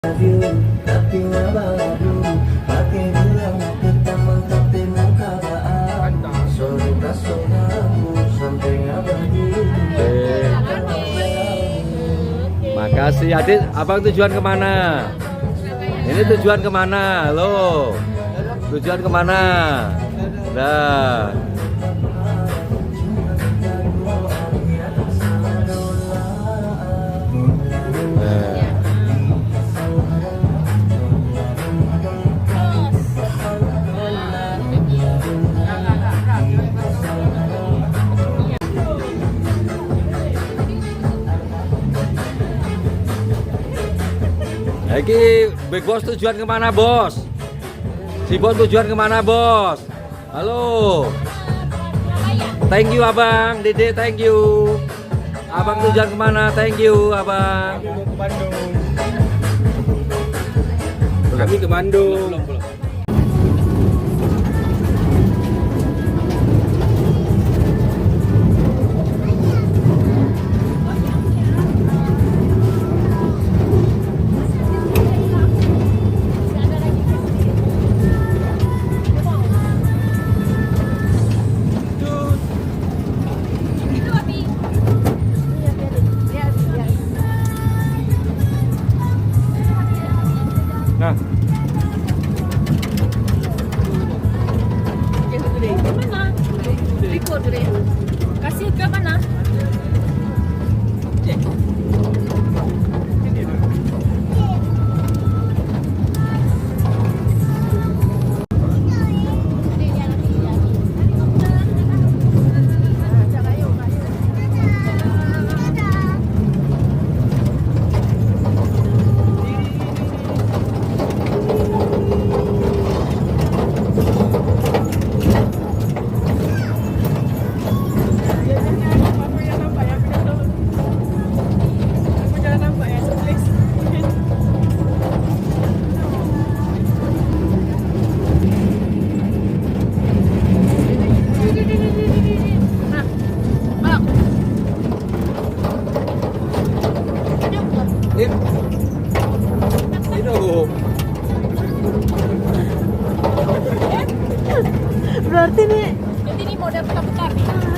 Tapi nggak baru pakai bilang kita mengkapi muka baan. Sorry kamu sampai nggak begitu. Makasih adik, abang tujuan kemana? Ini tujuan kemana? Halo, tujuan kemana? Nah, Iki Big Boss tujuan kemana bos? Si bos tujuan kemana bos? Halo. Thank you abang, Dede thank you. Abang tujuan kemana? Thank you abang. Ke Bandung. Kami ke Bandung. Nah, Mana? Ikut dulu. Kasih ke mana? Berarti nih Jadi ini model buka-buka nih.